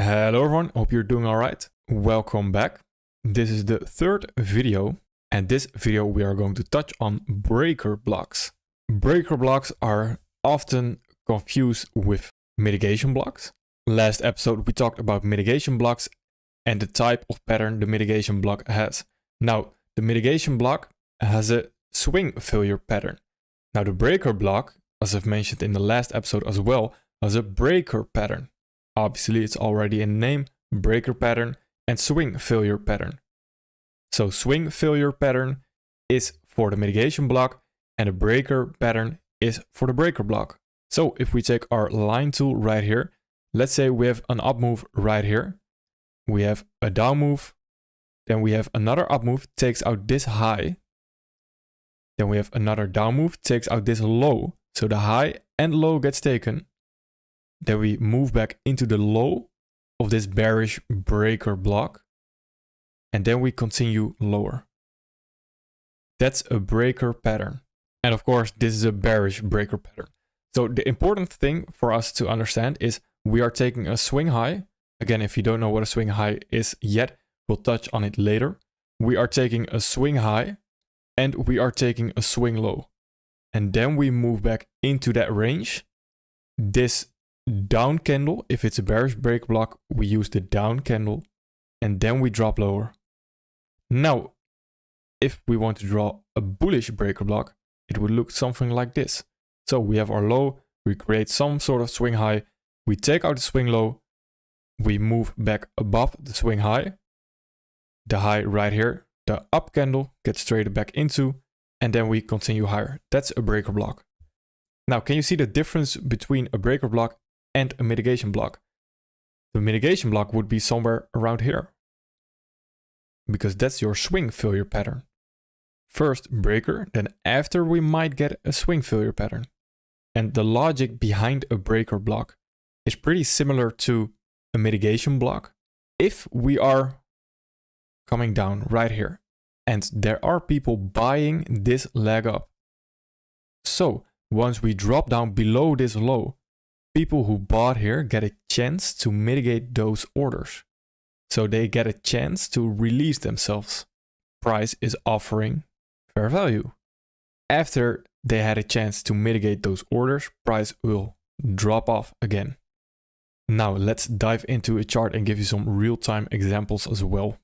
Hello everyone, hope you're doing alright. Welcome back. This is the third video, and this video we are going to touch on breaker blocks. Breaker blocks are often confused with mitigation blocks. Last episode we talked about mitigation blocks and the type of pattern the mitigation block has. Now, the mitigation block has a swing failure pattern. Now, the breaker block, as I've mentioned in the last episode as well, has a breaker pattern. Obviously, it's already in the name, breaker pattern and swing failure pattern. So swing failure pattern is for the mitigation block and the breaker pattern is for the breaker block. So if we take our line tool right here, let's say we have an up move right here. We have a down move. Then we have another up move, takes out this high. Then we have another down move, takes out this low. So the high and low gets taken. Then we move back into the low of this bearish breaker block. And then we continue lower. That's a breaker pattern. And of course, this is a bearish breaker pattern. So the important thing for us to understand is we are taking a swing high. Again, if you don't know what a swing high is yet, we'll touch on it later. We are taking a swing high and we are taking a swing low. And then we move back into that range. This down candle, if it's a bearish break block, we use the down candle and then we drop lower. Now, if we want to draw a bullish breaker block, it would look something like this. So we have our low, we create some sort of swing high, we take out the swing low, we move back above the swing high, the high right here, the up candle gets traded back into, and then we continue higher. That's a breaker block. Now, can you see the difference between a breaker block and a mitigation block? The mitigation block would be somewhere around here, because that's your swing failure pattern. First breaker, then after we might get a swing failure pattern. And the logic behind a breaker block is pretty similar to a mitigation block. If we are coming down right here and there are people buying this leg up, so once we drop down below this low, people who bought here get a chance to mitigate those orders. So they get a chance to release themselves. Price is offering fair value. After they had a chance to mitigate those orders, price will drop off again. Now let's dive into a chart and give you some real-time examples as well.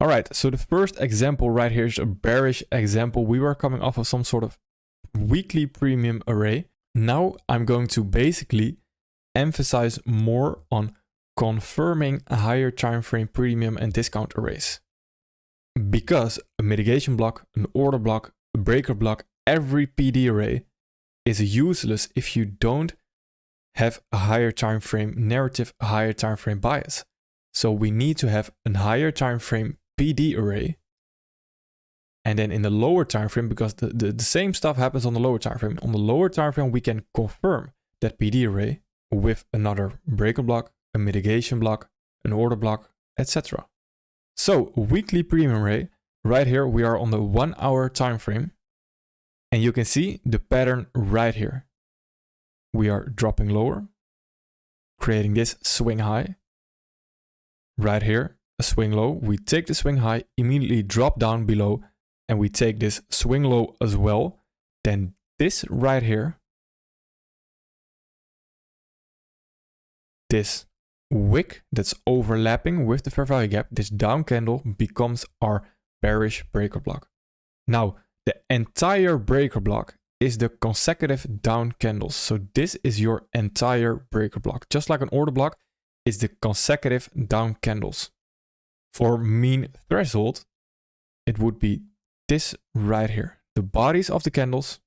All right, so the first example right here is a bearish example. We were coming off of some sort of weekly premium array. Now I'm going to basically emphasize more on confirming a higher time frame premium and discount arrays. Because a mitigation block, an order block, a breaker block, every PD array is useless if you don't have a higher time frame narrative, a higher time frame bias. So we need to have a higher time frame PD array. And then in the lower time frame, because the same stuff happens on the lower time frame. On the lower time frame, we can confirm that PD array with another breaker block, a mitigation block, an order block, etc. So weekly premium array, right here we are on the 1 hour time frame, and you can see the pattern right here. We are dropping lower, creating this swing high. Right here, a swing low. We take the swing high, immediately drop down below, and we take this swing low as well. Then this right here, this wick that's overlapping with the fair value gap, this down candle becomes our bearish breaker block. Now, the entire breaker block is the consecutive down candles. So this is your entire breaker block. Just like an order block is the consecutive down candles. For mean threshold, it would be this right here, the bodies of the candles,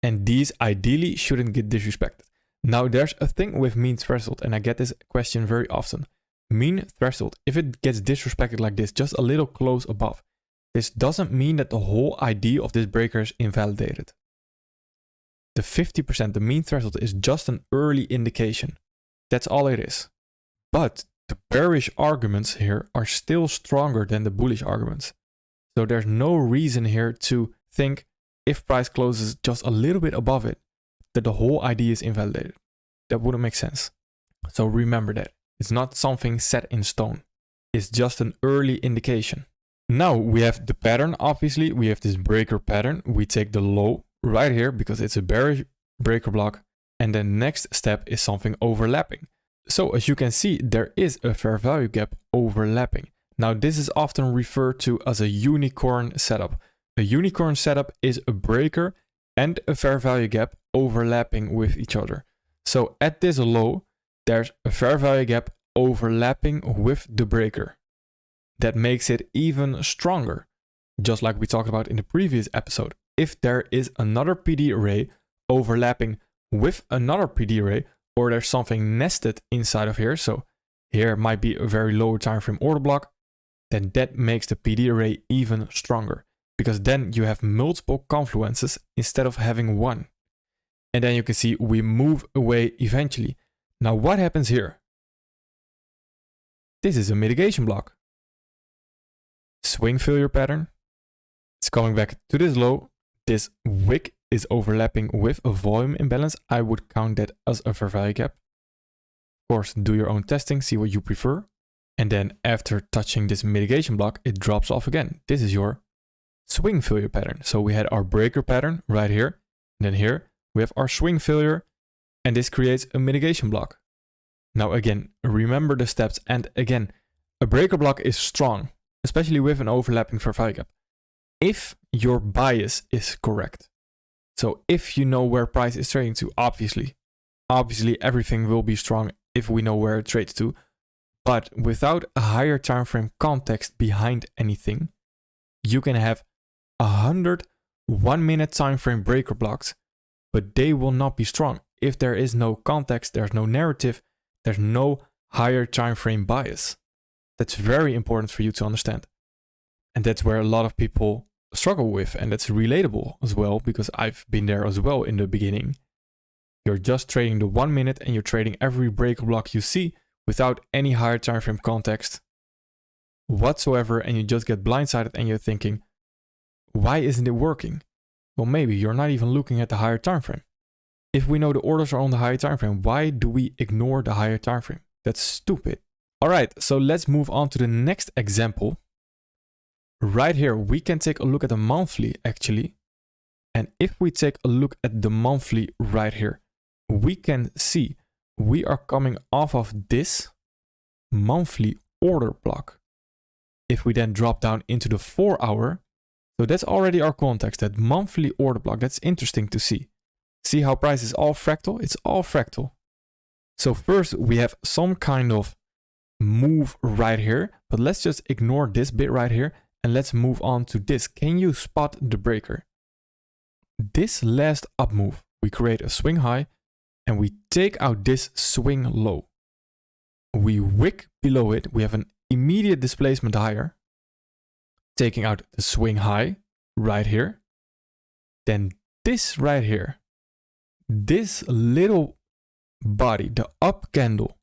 and these ideally shouldn't get disrespected. Now there's a thing with mean threshold, and I get this question very often. Mean threshold, if it gets disrespected like this, just a little close above, this doesn't mean that the whole idea of this breaker is invalidated. The 50%, the mean threshold, is just an early indication. That's all it is. But the bearish arguments here are still stronger than the bullish arguments. So there's no reason here to think if price closes just a little bit above it, that the whole idea is invalidated. That wouldn't make sense. So remember that. It's not something set in stone. It's just an early indication. Now we have the pattern, obviously. We have this breaker pattern. We take the low right here because it's a bearish breaker block. And then next step is something overlapping. So as you can see, there is a fair value gap overlapping. Now this is often referred to as a unicorn setup. A unicorn setup is a breaker and a fair value gap overlapping with each other. So at this low, there's a fair value gap overlapping with the breaker. That makes it even stronger. Just like we talked about in the previous episode. If there is another PD array overlapping with another PD array, or there's something nested inside of here, so here might be a very lower time frame order block, then that makes the PD array even stronger. Because then you have multiple confluences instead of having one. And then you can see we move away eventually. Now what happens here? This is a mitigation block. Swing failure pattern. It's coming back to this low. This wick is overlapping with a volume imbalance. I would count that as a fair value gap. Of course, do your own testing, see what you prefer. And then after touching this mitigation block, it drops off again. This is your swing failure pattern. So we had our breaker pattern right here. And then here we have our swing failure. And this creates a mitigation block. Now again, remember the steps. And again, a breaker block is strong, especially with an overlapping fair value gap, if your bias is correct. So if you know where price is trading to, obviously everything will be strong if we know where it trades to. But without a higher time frame context behind anything, you can have 100 1-minute time frame breaker blocks, but they will not be strong. If there is no context, there's no narrative, there's no higher time frame bias. That's very important for you to understand. And that's where a lot of people struggle with, and that's relatable as well, because I've been there as well in the beginning. You're just trading the 1 minute and you're trading every breaker block you see without any higher time frame context whatsoever, and you just get blindsided and you're thinking, why isn't it working? Well, maybe you're not even looking at the higher time frame. If we know the orders are on the higher time frame, why do we ignore the higher time frame? That's stupid. All right, so let's move on to the next example. Right here, we can take a look at the monthly actually. And if we take a look at the monthly right here, we can see we are coming off of this monthly order block. If we then drop down into the 4 hour, so that's already our context, that monthly order block. That's interesting to see. See how price is all fractal? It's all fractal. So first we have some kind of move right here, but let's just ignore this bit right here and let's move on to this. Can you spot the breaker? This last up move, we create a swing high and we take out this swing low. We wick below it. We have an immediate displacement higher, taking out the swing high right here. Then this right here, this little body, the up candle,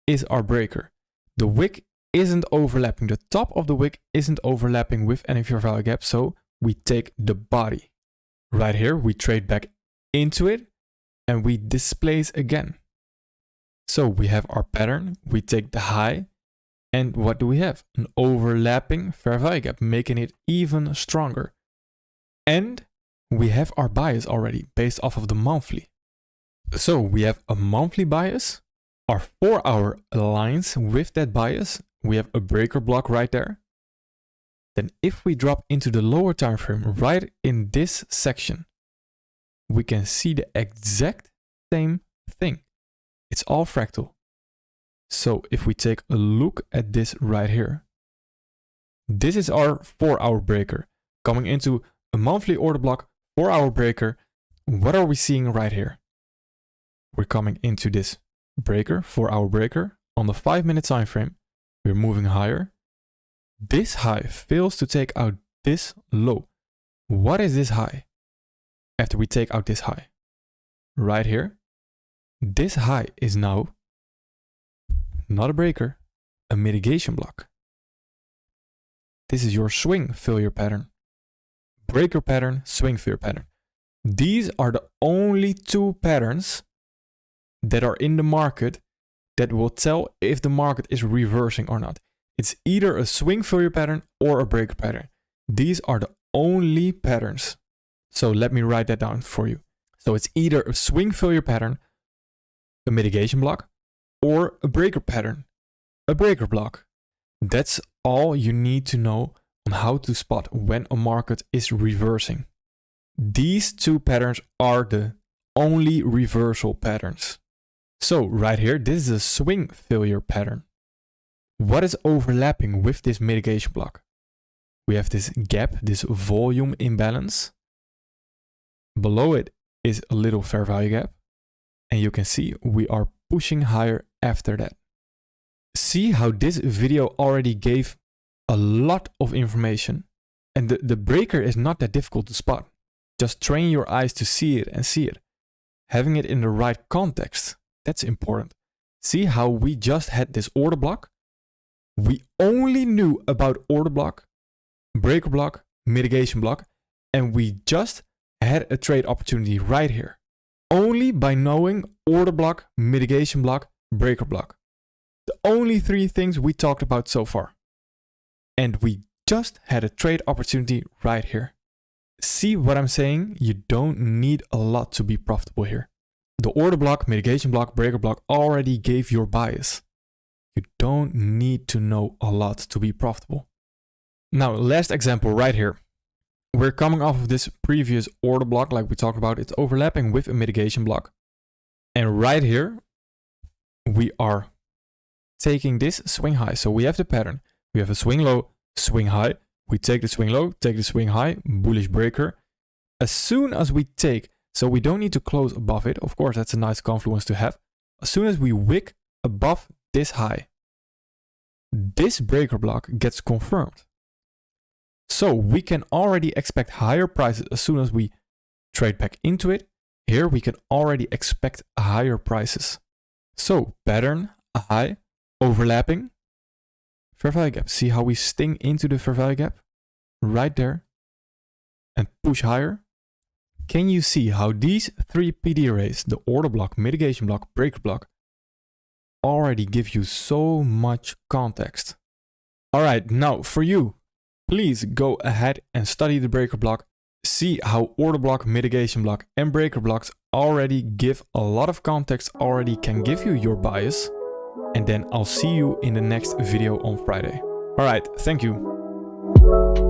is our breaker. The wick isn't overlapping. The top of the wick isn't overlapping with any of your value gaps. So we take the body. Right here, we trade back into it and we displace again. So we have our pattern. We take the high. And what do we have? An overlapping fair value gap, making it even stronger. And we have our bias already based off of the monthly. So we have a monthly bias. Our 4 hour aligns with that bias. We have a breaker block right there. Then if we drop into the lower time frame right in this section, we can see the exact same thing. It's all fractal. So if we take a look at this right here, this is our 4 hour breaker coming into a monthly order block, 4 hour breaker. What are we seeing right here? We're coming into this breaker, 4 hour breaker on the 5 minute time frame. We're moving higher. This high fails to take out this low. What is this high? After we take out this high, right here, this high is now not a breaker, a mitigation block. This is your swing failure pattern. Breaker pattern, swing failure pattern. These are the only two patterns that are in the market that will tell if the market is reversing or not. It's either a swing failure pattern or a breaker pattern. These are the only patterns. So let me write that down for you. So it's either a swing failure pattern, a mitigation block, or a breaker pattern, a breaker block. That's all you need to know on how to spot when a market is reversing. These two patterns are the only reversal patterns. So right here, this is a swing failure pattern. What is overlapping with this mitigation block? We have this gap, this volume imbalance. Below it is a little fair value gap. And you can see we are pushing higher after that. See how this video already gave a lot of information. And the breaker is not that difficult to spot. Just train your eyes to see it and see it. Having it in the right context, that's important. See how we just had this order block? We only knew about order block, breaker block, mitigation block, and we just had a trade opportunity right here. Only by knowing order block, mitigation block, breaker block. The only three things we talked about so far. And we just had a trade opportunity right here. See what I'm saying? You don't need a lot to be profitable here. The order block, mitigation block, breaker block already gave your bias. You don't need to know a lot to be profitable. Now, last example right here. We're coming off of this previous order block like we talked about. It's overlapping with a mitigation block. And right here, we are taking this swing high. So we have the pattern. We have a swing low, swing high. We take the swing low, take the swing high, bullish breaker. As soon as we take, so we don't need to close above it. Of course, that's a nice confluence to have. As soon as we wick above this high, this breaker block gets confirmed. So we can already expect higher prices as soon as we trade back into it. Here we can already expect higher prices. So pattern, high, overlapping, fair value gap. See how we sting into the fair value gap? Right there. And push higher. Can you see how these three PD arrays, the order block, mitigation block, breaker block, already give you so much context? All right, now for you, please go ahead and study the breaker block. See how order block, mitigation block, and breaker blocks already give a lot of context, already can give you your bias. And then I'll see you in the next video on Friday. All right, thank you.